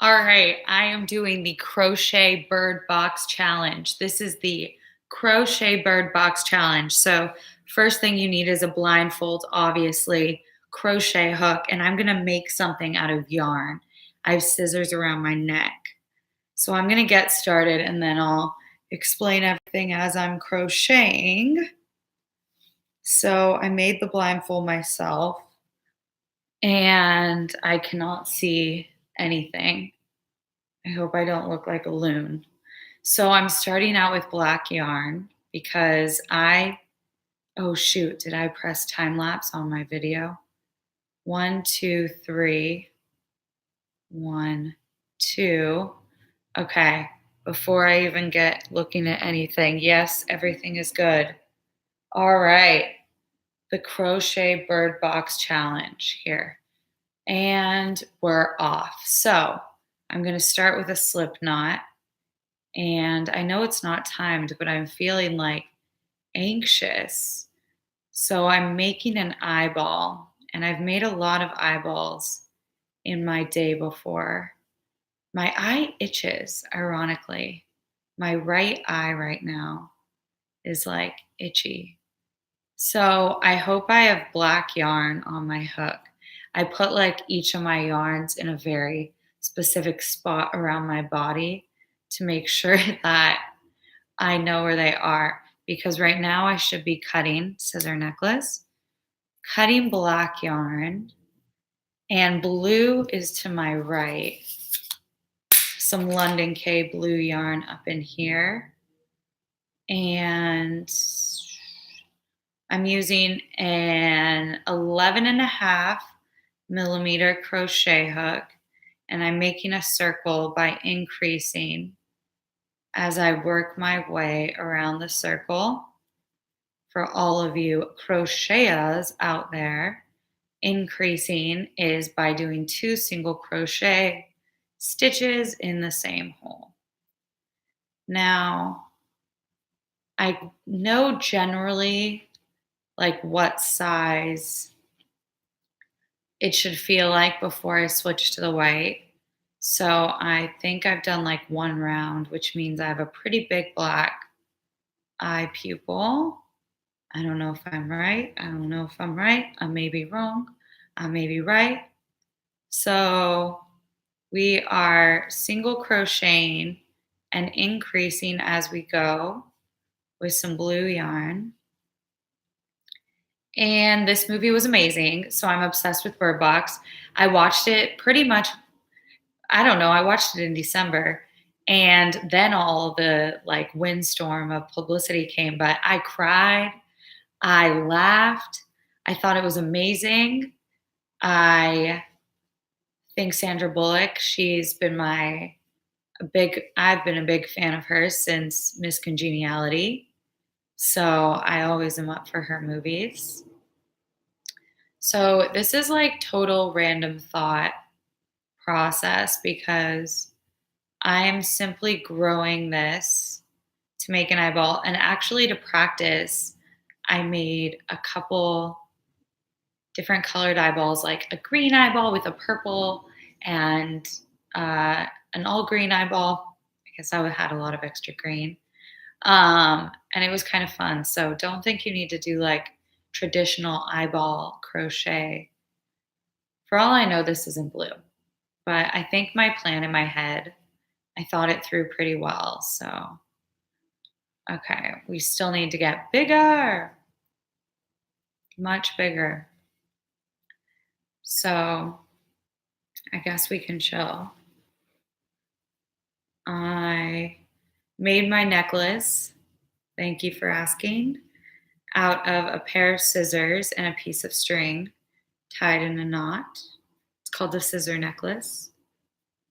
All right, I am doing the crochet bird box challenge. This is the crochet bird box challenge. So, first thing you need is a blindfold, obviously, crochet hook, and I'm gonna make something out of yarn. I have scissors around my neck. So, I'm gonna get started and then I'll explain everything as I'm crocheting. So, I made the blindfold myself and I cannot see anything. I hope I don't look like a loon. So I'm starting out with black yarn because oh shoot, did I press time lapse on my video? 1, 2, 3, 1, 2. Okay, before I even get looking at anything, yes, everything is good. All right, the crochet bird box challenge here. And we're off. So I'm going to start with a slip knot. And I know it's not timed, but I'm feeling like anxious. So I'm making an eyeball, and I've made a lot of eyeballs in my day before. My eye itches, ironically. My right eye right now is like itchy. So I hope I have black yarn on my hook. I put like each of my yarns in a very specific spot around my body to make sure that I know where they are, because right now I should be cutting scissor necklace, cutting black yarn, and blue is to my right. Some London K blue yarn up in here. And I'm using an 11.5 millimeter crochet hook, and I'm making a circle by increasing as I work my way around the circle. For all of you crocheters out there, increasing is by doing 2 single crochet stitches in the same hole. Now, I know generally like what size it should feel like before I switch to the white. So I think I've done like 1 round, which means I have a pretty big black eye pupil. I don't know if I'm right. I don't know if I'm right. I may be wrong. I may be right. So we are single crocheting and increasing as we go with some blue yarn. And this movie was amazing. So I'm obsessed with Bird Box. I watched it pretty much, I don't know, I watched it in December. And then all the like windstorm of publicity came, but I cried. I laughed. I thought it was amazing. I think Sandra Bullock, I've been a big fan of hers since Miss Congeniality. So I always am up for her movies. So this is like total random thought process because I am simply growing this to make an eyeball. And actually, to practice, I made a couple different colored eyeballs, like a green eyeball with a purple and an all green eyeball. I guess I had a lot of extra green. And it was kind of fun. So don't think you need to do like traditional eyeball crochet. For all I know, this isn't blue, but I think my plan in my head, I thought it through pretty well. So, okay, we still need to get bigger, much bigger. So I guess we can chill. I made my necklace, thank you for asking, out of a pair of scissors and a piece of string tied in a knot. It's called the scissor necklace.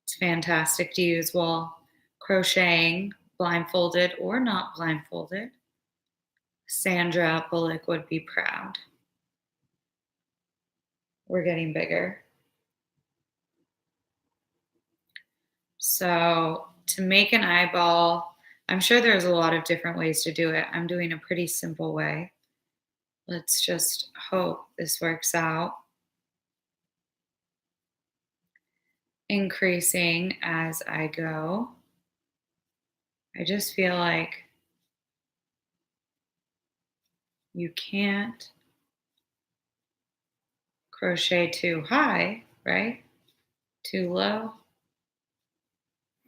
It's fantastic to use while crocheting, blindfolded or not blindfolded. Sandra Bullock would be proud. We're getting bigger. So to make an eyeball, I'm sure there's a lot of different ways to do it. I'm doing a pretty simple way. Let's just hope this works out. increasing as I go. I just feel like you can't crochet too high, right? Too low.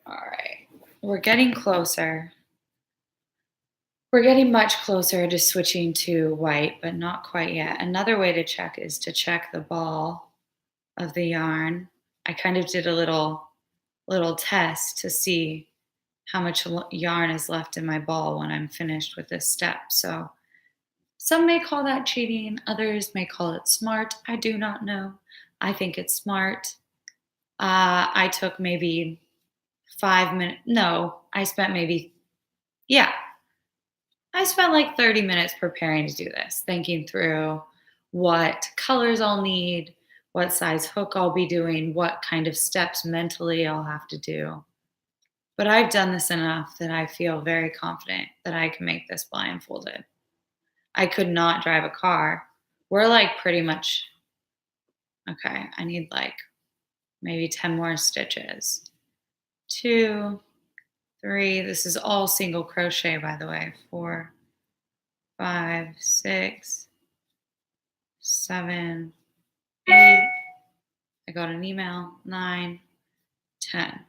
All right. We're getting closer. We're getting much closer to switching to white, but not quite yet. Another way to check is to check the ball of the yarn. I kind of did a little test to see how much yarn is left in my ball when I'm finished with this step. So some may call that cheating, others may call it smart. I do not know. I think it's smart. I took maybe 5 minutes. No, I spent maybe, yeah, I spent like 30 minutes preparing to do this, thinking through what colors I'll need, what size hook I'll be doing, what kind of steps mentally I'll have to do. But I've done this enough that I feel very confident that I can make this blindfolded. I could not drive a car. We're like pretty much, okay, I need like maybe 10 more stitches. 2, 3, this is all single crochet, by the way. 4, 5, 6, 7, 8. I got an email. 9, 10.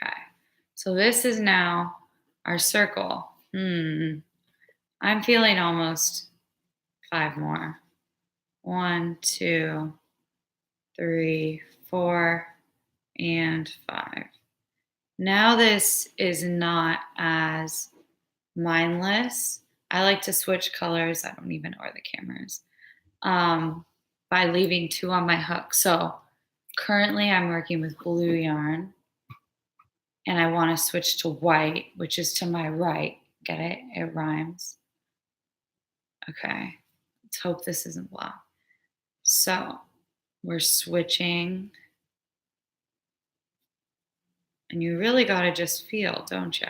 Okay. So this is now our circle. I'm feeling almost 5 more. 1, 2, 3, 4, and 5. Now this is not as mindless. I like to switch colors. I don't even know where the camera is. By leaving 2 on my hook. So currently I'm working with blue yarn and I want to switch to white, which is to my right. Get it? It rhymes. Okay. Let's hope this isn't blocked. So we're switching. And you really got to just feel, don't you?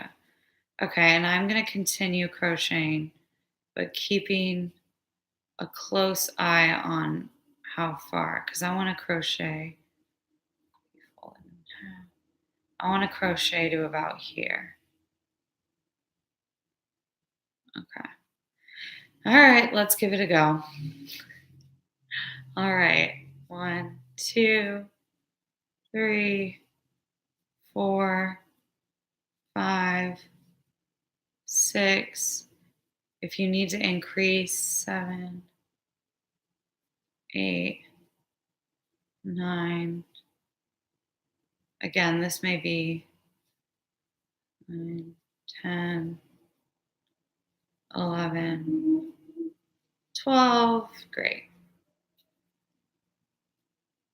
Okay, and I'm going to continue crocheting, but keeping a close eye on how far, because I want to crochet. I want to crochet to about here. Okay. All right, let's give it a go. All right. 1, 2, 3, 4, 5, 6. If you need to increase, 7, 8, 9. Again, this may be 9, 10, 11, 12. Great.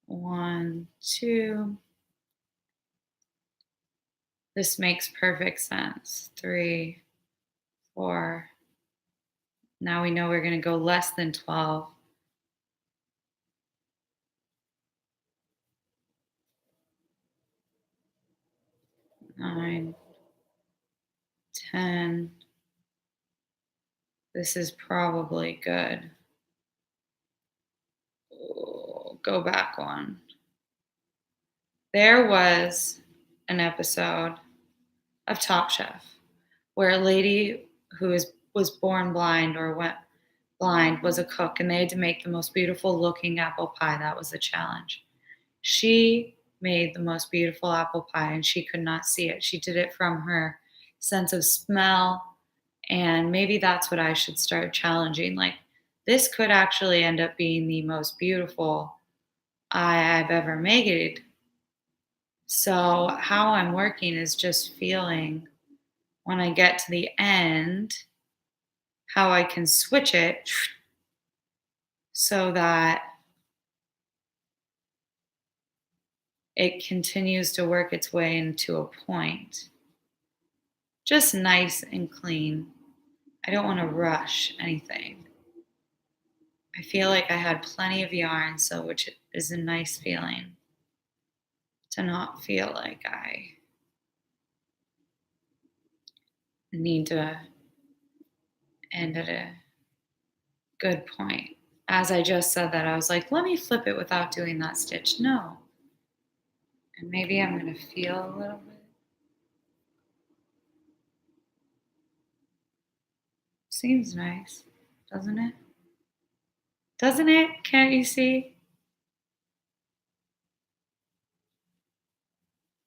1, 2. This makes perfect sense. 3, 4. Now we know we're going to go less than 12. 9, 10. This is probably good. Oh, go back one. There was an episode of Top Chef where a lady who was born blind or went blind was a cook, and they had to make the most beautiful looking apple pie. That was the challenge. She made the most beautiful apple pie and she could not see it. She did it from her sense of smell, and maybe that's what I should start challenging. Like, this could actually end up being the most beautiful I've ever made. So, how I'm working is just feeling when I get to the end how I can switch it so that it continues to work its way into a point. Just nice and clean. I don't want to rush anything. I feel like I had plenty of yarn, so which is a nice feeling to not feel like I need to end at a good point. As I just said that, I was like, let me flip it without doing that stitch. No. And maybe I'm going to feel a little bit. Seems nice, doesn't it? Doesn't it? Can't you see?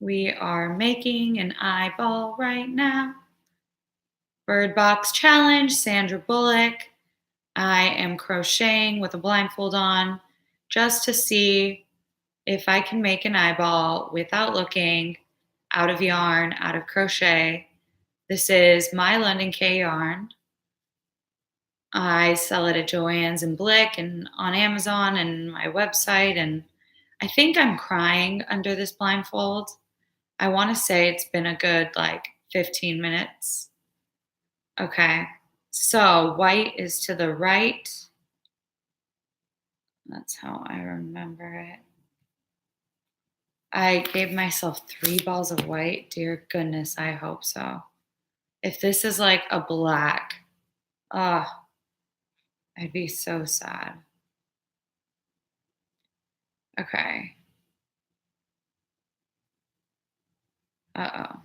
We are making an eyeball right now. Bird Box Challenge, Sandra Bullock. I am crocheting with a blindfold on just to see if I can make an eyeball without looking, out of yarn, out of crochet. This is my London K yarn. I sell it at Joann's and Blick and on Amazon and my website. And I think I'm crying under this blindfold. I want to say it's been a good 15 minutes. Okay. So white is to the right. That's how I remember it. I gave myself 3 balls of white. Dear goodness, I hope so. If this is like a black, I'd be so sad. Okay. Uh-oh.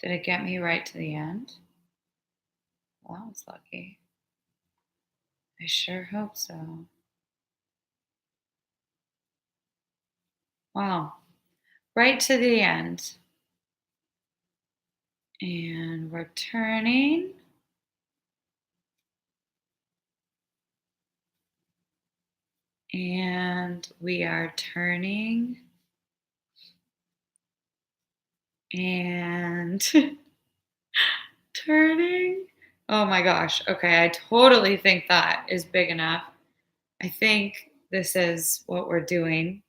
Did it get me right to the end? Well, that was lucky. I sure hope so. Wow. Right to the end. And we're turning. And we are turning. And turning. Oh my gosh. Okay, I totally think that is big enough. I think this is what we're doing.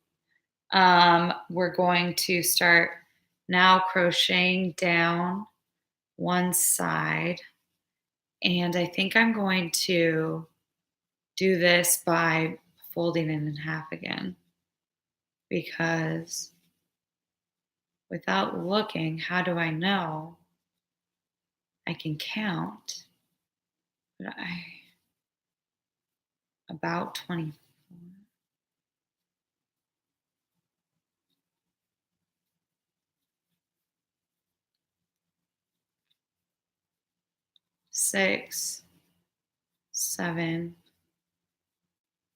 We're going to start now crocheting down one side. And I think I'm going to do this by folding it in half again. Because without looking, how do I know? I can count. But about 24. 6, 7,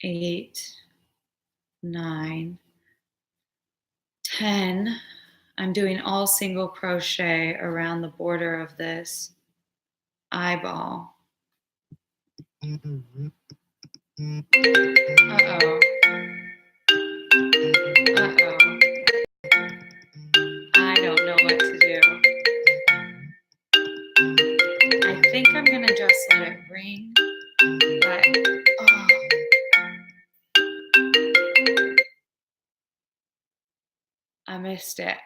8, 9, 10. I'm doing all single crochet around the border of this eyeball. Uh-oh. Uh-oh. I don't know what to do. I think I'm gonna just let it ring, but I missed it.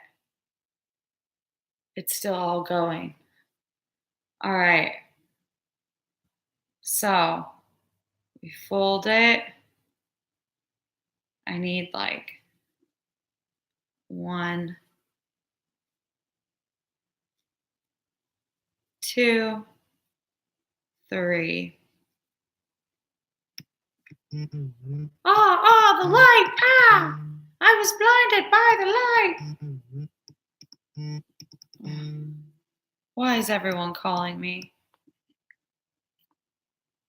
It's still all going. All right. So we fold it. I need 1, 2, 3. Oh, the light! I was blinded by the light. Why is everyone calling me?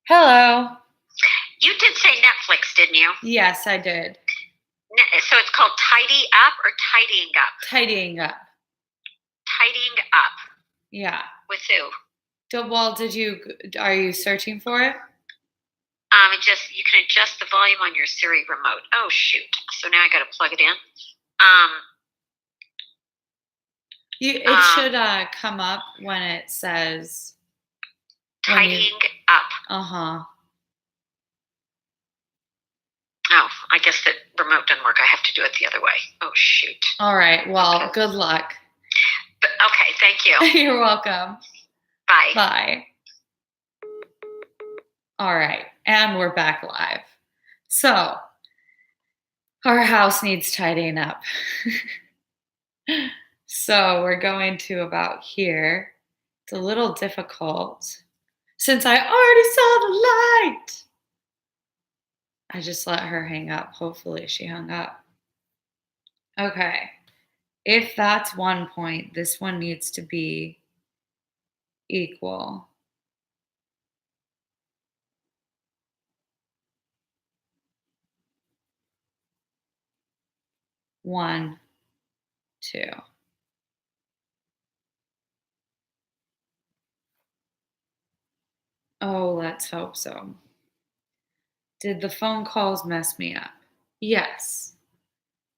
Hello. You did say Netflix, didn't you? Yes, I did. So it's called Tidy Up or Tidying Up? Tidying up. Tidying Up. Yeah. With who? Well, are you searching for it? You can adjust the volume on your Siri remote. Oh shoot! So now I got to plug it in. It should come up when it says Tidying Up. Uh-huh. Oh, I guess the remote doesn't work. I have to do it the other way. Oh shoot! All right. Well, okay. Good luck. Okay. Thank you. You're welcome. Bye. Bye. All right. And we're back live. So, our house needs tidying up. So, we're going to about here. It's a little difficult since I already saw the light. I just let her hang up. Hopefully, she hung up. Okay. If that's 1 point, this one needs to be equal. One, two. Oh, let's hope so. Did the phone calls mess me up? Yes.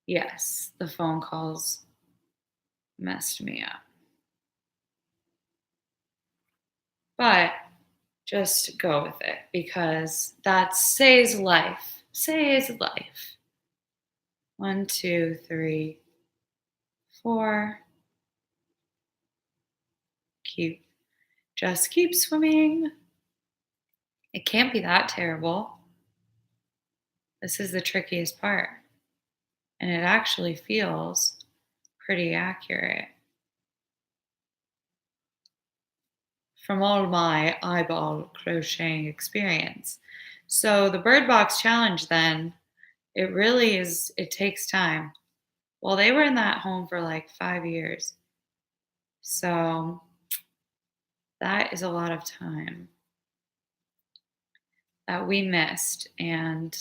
Yes, the phone calls messed me up. But just go with it because that saves life. Saves life. One, two, three, four. Keep just keep swimming. It can't be that terrible. This is the trickiest part. And it actually feels pretty accurate from all my eyeball crocheting experience. So the bird box challenge then, it really is it takes time. Well, they were in that home for like 5 years. So that is a lot of time that we missed. And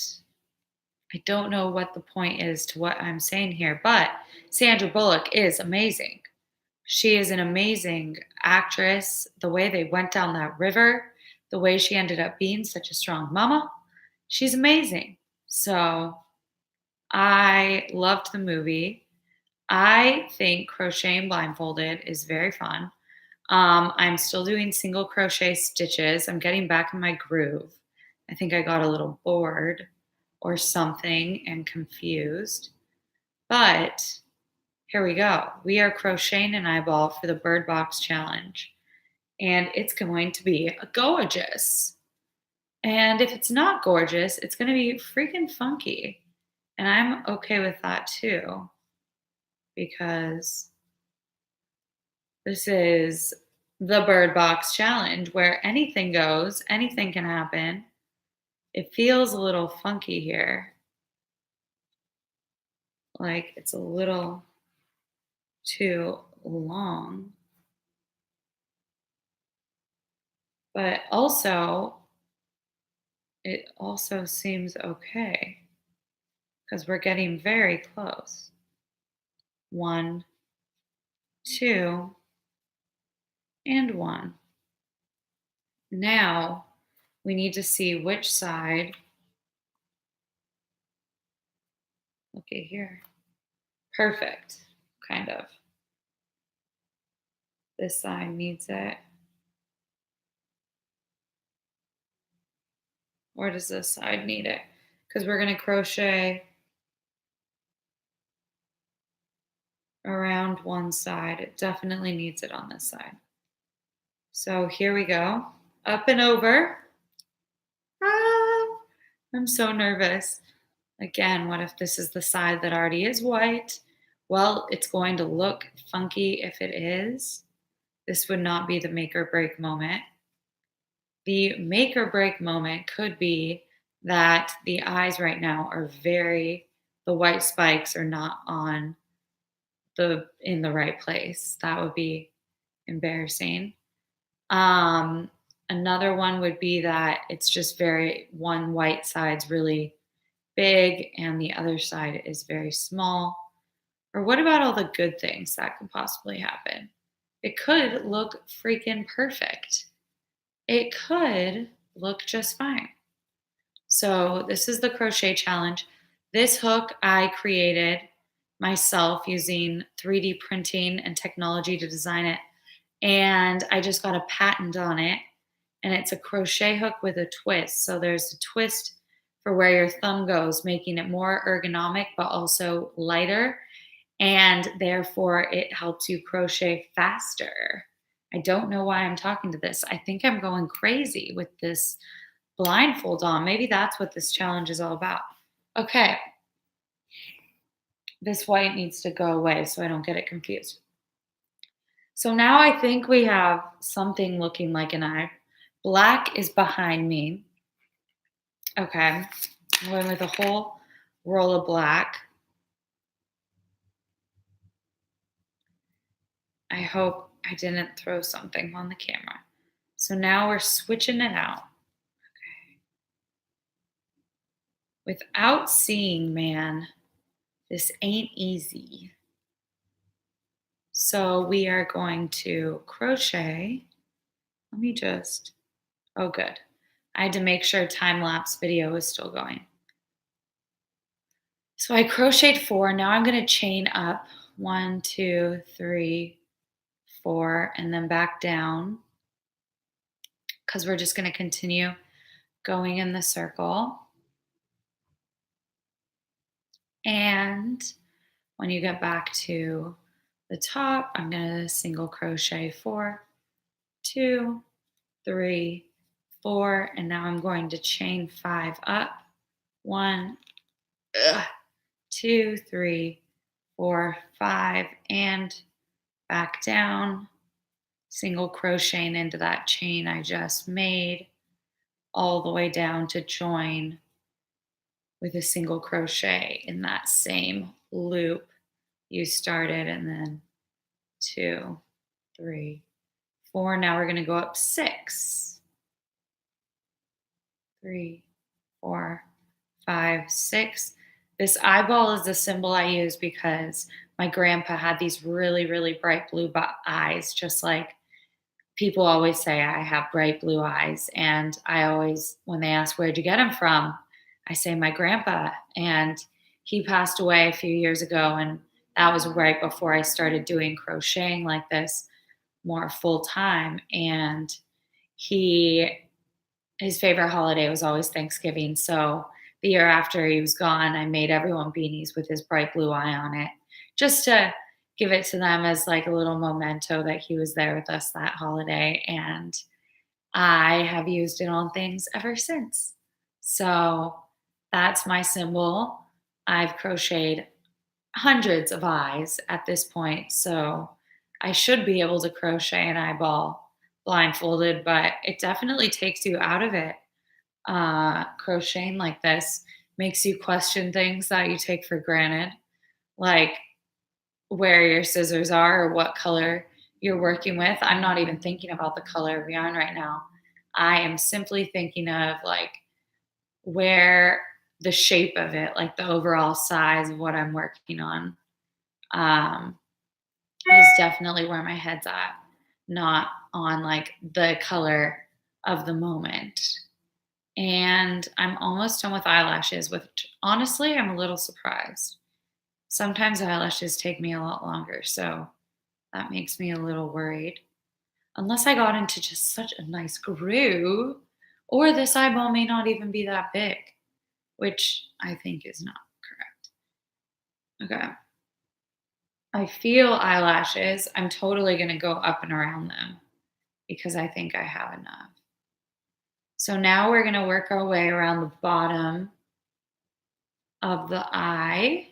I don't know what the point is to what I'm saying here, but Sandra Bullock is amazing. She is an amazing actress. The way they went down that river, the way she ended up being such a strong mama, she's amazing. So I loved the movie. I think crocheting blindfolded is very fun. I'm still doing single crochet stitches. I'm getting back in my groove. I think I got a little bored or something and confused. But here we go. We are crocheting an eyeball for the bird box challenge. And it's going to be gorgeous. And if it's not gorgeous, it's going to be freaking funky. And I'm okay with that too, because this is the bird box challenge where anything goes, anything can happen. It feels a little funky here. Like it's a little too long. But also, it also seems okay because we're getting very close. One, two, and one. Now we need to see which side. Okay, here. Perfect, kind of. This side needs it. Or does this side need it? Because we're going to crochet around one side. It definitely needs it on this side. So here we go. Up and over. Ah, I'm so nervous. Again, what if this is the side that already is white? Well, it's going to look funky if it is. This would not be the make or break moment. The make or break moment could be that the eyes right now are the white spikes are not on in the right place. That would be embarrassing. Another one would be that it's just one white side's really big and the other side is very small. Or what about all the good things that could possibly happen? It could look freaking perfect. It could look just fine. So, this is the crochet challenge. This hook I created myself using 3D printing and technology to design it. And I just got a patent on it. And it's a crochet hook with a twist. So, there's a twist for where your thumb goes, making it more ergonomic but also lighter. And therefore, it helps you crochet faster. I don't know why I'm talking to this. I think I'm going crazy with this blindfold on. Maybe that's what this challenge is all about. Okay, this white needs to go away so I don't get it confused. So now I think we have something looking like an eye. Black is behind me. Okay, I'm going with a whole roll of black. I hope I didn't throw something on the camera. So now we're switching it out. Without seeing, man, this ain't easy. So we are going to crochet. Let me just, oh, good. I had to make sure time lapse video is still going. So I crocheted 4. Now I'm going to chain up 1, 2, 3, 4, and then back down because we're just going to continue going in the circle. And when you get back to the top, I'm going to single crochet 4, 2, 3, 4, and now I'm going to chain 5 up. 1, 2, 3, 4, 5, and back down, single crocheting into that chain I just made, all the way down to join with a single crochet in that same loop you started, and then 2, 3, 4. Now we're going to go up 6, 3, 4, 5, 6. This eyeball is the symbol I use because my grandpa had these really, really bright blue eyes, just like people always say I have bright blue eyes. And I always, when they ask, where'd you get them from? I say, my grandpa. And he passed away a few years ago. And that was right before I started doing crocheting like this more full time. And his favorite holiday was always Thanksgiving. So the year after he was gone, I made everyone beanies with his bright blue eye on it, just to give it to them as like a little memento that he was there with us that holiday. And I have used it on things ever since. So that's my symbol. I've crocheted hundreds of eyes at this point. So I should be able to crochet an eyeball blindfolded, but it definitely takes you out of it. Crocheting like this makes you question things that you take for granted, like where your scissors are or what color you're working with. I'm not even thinking about the color of yarn right now. I am simply thinking of like where the shape of it, like the overall size of what I'm working on, um, is definitely where my head's at, not on like the color of the moment. And I'm almost done with eyelashes, which honestly, I'm a little surprised. Sometimes eyelashes take me a lot longer, so that makes me a little worried. Unless I got into just such a nice groove, or this eyeball may not even be that big, which I think is not correct. Okay. I feel eyelashes. I'm totally going to go up and around them because I think I have enough. So now we're going to work our way around the bottom of the eye,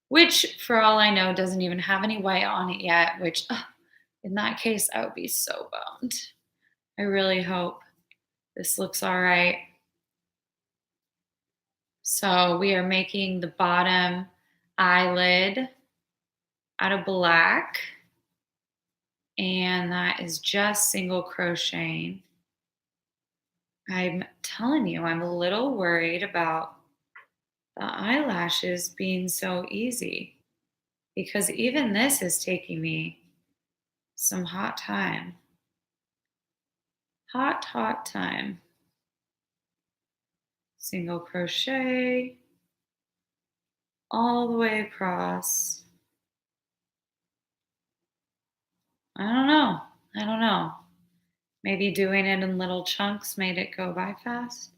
which for all I know doesn't even have any white on it yet, which in that case, I would be so bummed. I really hope this looks all right. So we are making the bottom eyelid out of black, and that is just single crocheting. I'm telling you, I'm a little worried about the eyelashes being so easy because even this is taking me some hot time. Hot time. Single crochet all the way across. I don't know. Maybe doing it in little chunks made it go by fast.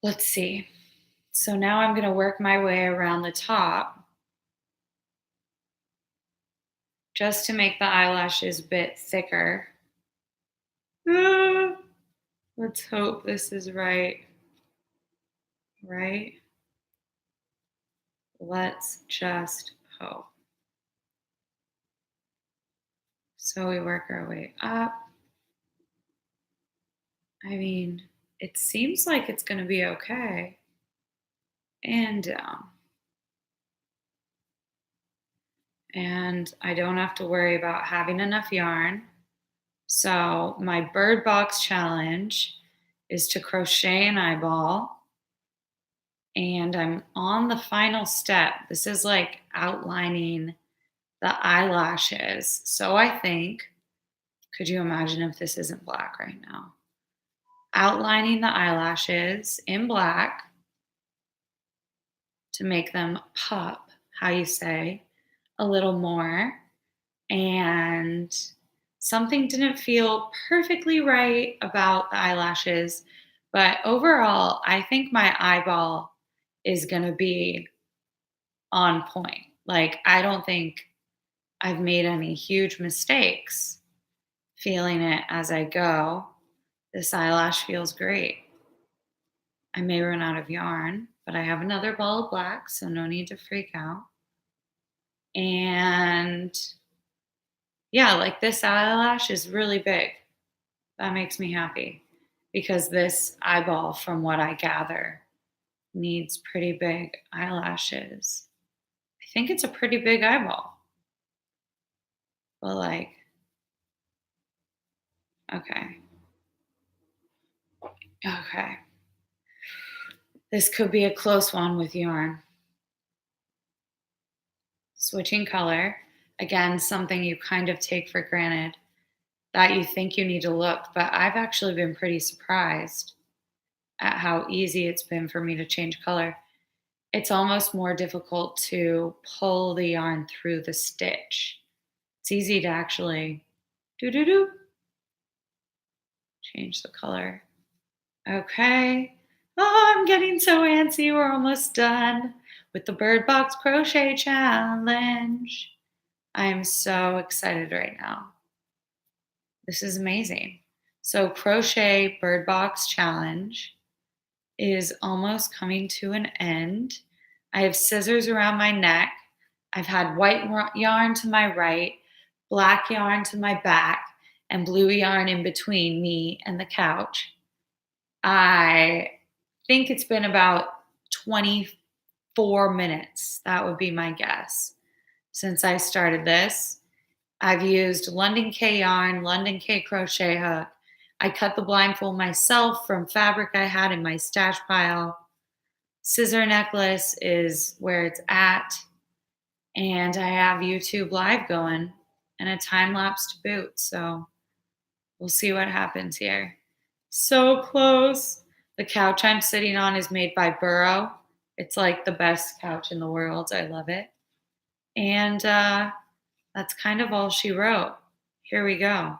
Let's see. So now I'm going to work my way around the top just to make the eyelashes a bit thicker. Let's hope this is right. Right? Let's just hope. So we work our way up. I mean, it seems like it's going to be okay. And down. and I don't have to worry about having enough yarn. So my bird box challenge is to crochet an eyeball, and I'm on the final step. This is like outlining the eyelashes. So I think, could you imagine if this isn't black right now? Outlining the eyelashes in black to make them pop, how you say, a little more. And something didn't feel perfectly right about the eyelashes. But overall, I think my eyeball is going to be on point. Like, I don't think I've made any huge mistakes feeling it as I go. This eyelash feels great. I may run out of yarn, but I have another ball of black, so no need to freak out. And yeah, like this eyelash is really big. That makes me happy because this eyeball, from what I gather, needs pretty big eyelashes. I think it's a pretty big eyeball. But like, okay. Okay. This could be a close one with yarn. Switching color. Again, something you kind of take for granted that you think you need to look, but I've actually been pretty surprised at how easy it's been for me to change color. It's almost more difficult to pull the yarn through the stitch. It's easy to actually do do do change the color. Okay. Oh, I'm getting so antsy. We're almost done with the Bird Box Crochet Challenge. I am so excited right now. This is amazing. So, Crochet Bird Box Challenge is almost coming to an end. I have scissors around my neck. I've had white yarn to my right, black yarn to my back, and blue yarn in between me and the couch. I think it's been about 24 minutes. That would be my guess. Since I started this, I've used London K yarn, London K crochet hook. I cut the blindfold myself from fabric I had in my stash pile. Scissor necklace is where it's at. And I have YouTube live going and a time lapse to boot. So we'll see what happens here. So close. The couch I'm sitting on is made by Burrow. It's like the best couch in the world. I love it. And that's kind of all she wrote. Here we go.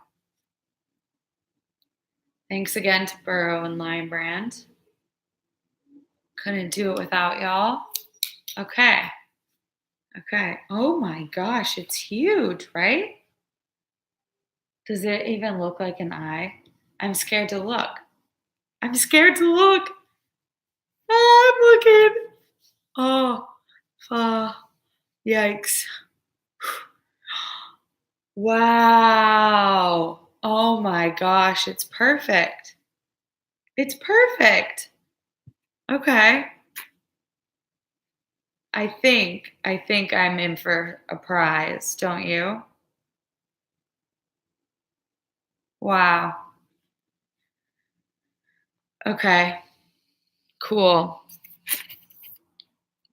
Thanks again to Burrow and Lion Brand. Couldn't do it without y'all. Okay. Okay. Oh my gosh, it's huge, right? Does it even look like an eye? I'm scared to look. I'm scared to look. Oh, I'm looking. Oh, yikes. Wow. Oh my gosh, it's perfect. It's perfect. Okay. I think I'm in for a prize, don't you? Wow. Okay. Cool.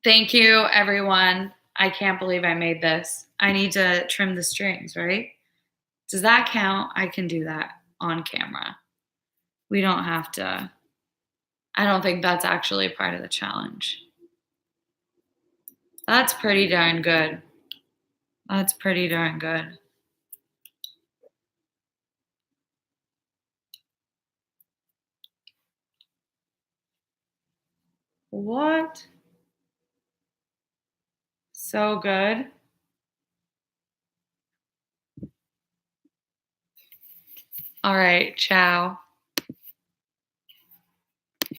Thank you, everyone. I can't believe I made this. I need to trim the strings, right? Does that count? I can do that on camera. We don't have to. I don't think that's actually part of the challenge. That's pretty darn good. That's pretty darn good. What? So good. All right, ciao.